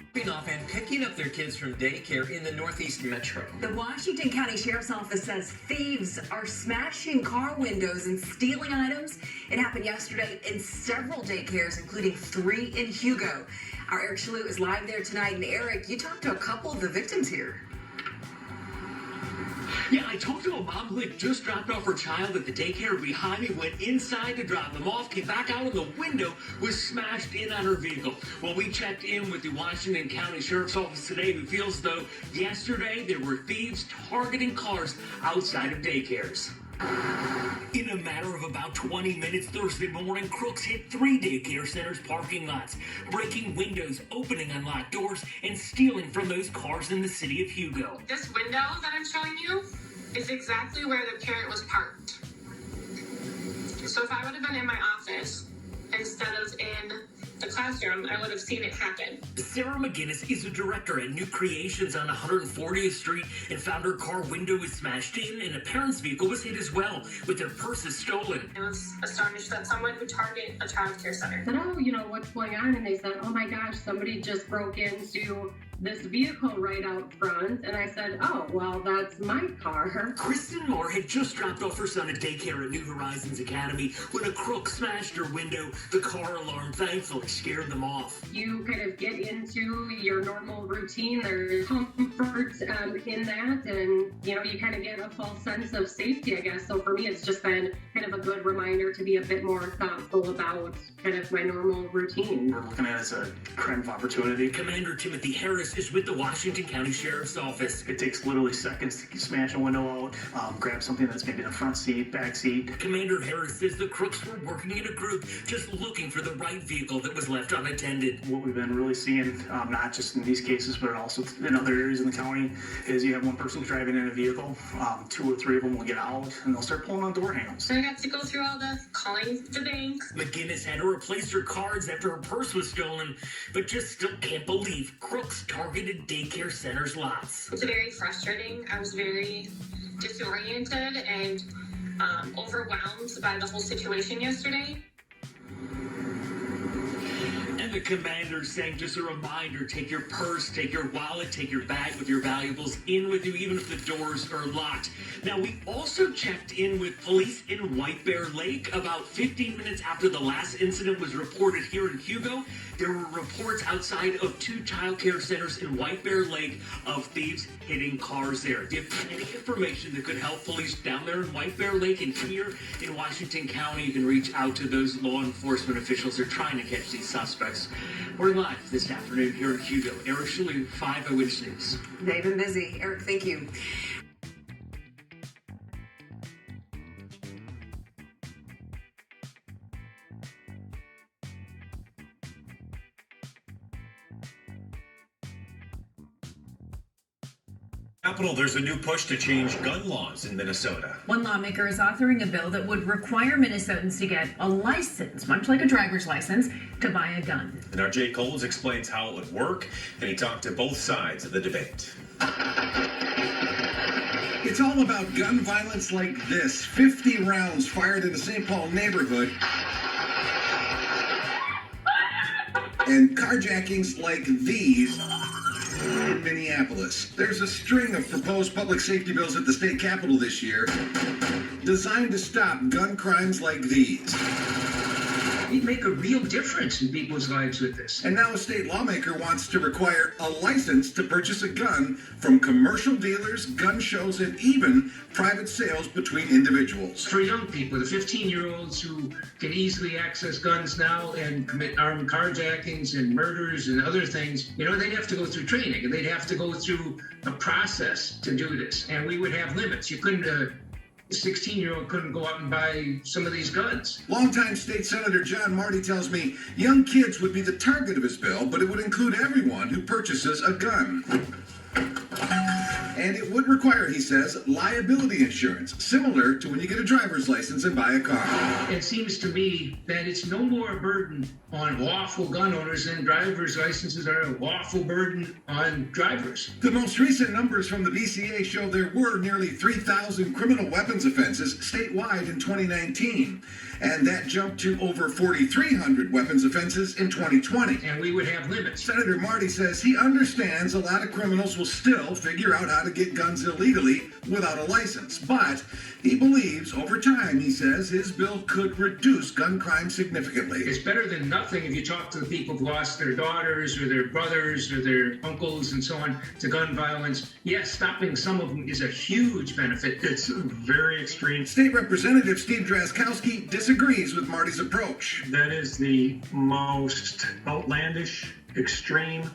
Off and picking up their kids from daycare in the Northeast Metro. The Washington County Sheriff's Office says thieves are smashing car windows and stealing items. It happened yesterday in several daycares, including 3 in Hugo. Our Eric Shalou is live there tonight. And Eric, you talked to a couple of the victims here. Yeah, I talked to a mom who had just dropped off her child at the daycare behind me, went inside to drop them off, came back out of the window, was smashed in on her vehicle. Well, we checked in with the Washington County Sheriff's Office today, who feels though yesterday there were thieves targeting cars outside of daycares. In a matter of about 20 minutes Thursday morning, crooks hit 3 daycare centers' parking lots, breaking windows, opening unlocked doors, and stealing from those cars in the city of Hugo. This window that I'm showing you is exactly where the parent was parked. So if I would have been in my office instead of in the classroom, I would have seen it happen. Sarah McGinnis is a director at New Creations on 140th Street and found her car window was smashed in and a parent's vehicle was hit as well, with their purses stolen. I was astonished that someone would target a child care center. I said, oh, what's going on? And they said, oh my gosh, somebody just broke into this vehicle right out front. And I said, oh, well, that's my car. Kristen Moore had just dropped off her son at daycare at New Horizons Academy when a crook smashed her window. The car alarm thankfully scared them off. You kind of get into your normal routine. There's comfort in that. And, you kind of get a false sense of safety, I guess. So for me, it's just been kind of a good reminder to be a bit more thoughtful about kind of my normal routine. We're looking at it as a crime of opportunity. Commander Timothy Harris is with the Washington County Sheriff's Office. It takes literally seconds to smash a window out, grab something that's maybe in the front seat, back seat. Commander Harris says the crooks were working in a group just looking for the right vehicle that was left unattended. What we've been really seeing, not just in these cases, but also in other areas in the county, is you have one person driving in a vehicle, 2 or 3 of them will get out, and they'll start pulling on door handles. So I got to go through all the calling the bank. McGinnis had to replace her cards after her purse was stolen, but just still can't believe crooks targeted daycare centers' lots. It's very frustrating. I was very disoriented and overwhelmed by the whole situation yesterday. And the commander saying, just a reminder, take your purse, take your wallet, take your bag with your valuables in with you, even if the doors are locked. Now, we also checked in with police in White Bear Lake about 15 minutes after the last incident was reported here in Hugo. There were reports outside of 2 child care centers in White Bear Lake of thieves hitting cars there. If you have any information that could help police down there in White Bear Lake and here in Washington County, you can reach out to those law enforcement officials who are trying to catch these suspects. We're live this afternoon here in Hugo. Eric Shalou, 5 Eyewitness News. They've been busy. Eric, thank you. Capitol, there's a new push to change gun laws in Minnesota. One lawmaker is authoring a bill that would require Minnesotans to get a license, much like a driver's license, to buy a gun. And our Jay Coles explains how it would work, and he talked to both sides of the debate. It's all about gun violence like this. 50 rounds fired in the St. Paul neighborhood. And carjackings like these in Minneapolis. There's a string of proposed public safety bills at the state capitol this year designed to stop gun crimes like these. We make a real difference in people's lives with this. And now a state lawmaker wants to require a license to purchase a gun from commercial dealers, gun shows, and even private sales between individuals. For young people, the 15-year-olds who can easily access guns now and commit armed carjackings and murders and other things, they'd have to go through training and they'd have to go through a process to do this. And we would have limits. You couldn't a 16-year-old couldn't go out and buy some of these guns. Longtime State Senator John Marty tells me young kids would be the target of his bill, but it would include everyone who purchases a gun. And it would require, he says, liability insurance, similar to when you get a driver's license and buy a car. It seems to me that it's no more a burden on lawful gun owners than driver's licenses are a lawful burden on drivers. The most recent numbers from the BCA show there were nearly 3,000 criminal weapons offenses statewide in 2019. and that jumped to over 4,300 weapons offenses in 2020. And we would have limits. Senator Marty says he understands a lot of criminals will still figure out how to get guns illegally without a license, but he believes over time, he says, his bill could reduce gun crime significantly. It's better than nothing if you talk to the people who've lost their daughters or their brothers or their uncles and so on to gun violence. Yes, stopping some of them is a huge benefit. It's very extreme. State Representative Steve Drazkowski disagrees with Marty's approach. That is the most outlandish, extreme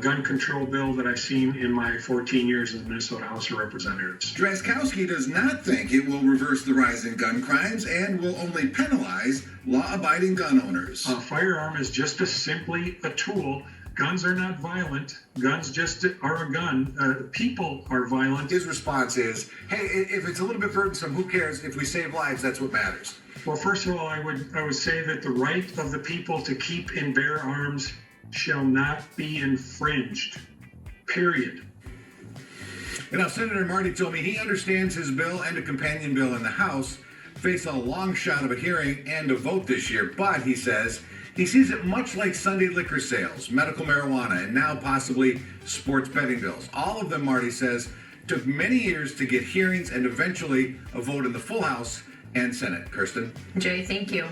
gun control bill that I've seen in my 14 years in the Minnesota House of Representatives. Drazkowski does not think it will reverse the rise in gun crimes and will only penalize law-abiding gun owners. A firearm is just simply a tool. Guns are not violent. Guns just are a gun. People are violent. His response is, hey, if it's a little bit burdensome, who cares? If we save lives, that's what matters. Well, first of all, I would say that the right of the people to keep and bear arms shall not be infringed, period. And now, Senator Marty told me he understands his bill and a companion bill in the House face a long shot of a hearing and a vote this year, but he says he sees it much like Sunday liquor sales, medical marijuana, and now possibly sports betting bills. All of them, Marty says, took many years to get hearings and eventually a vote in the full House and Senate. Kirsten? Jay, thank you.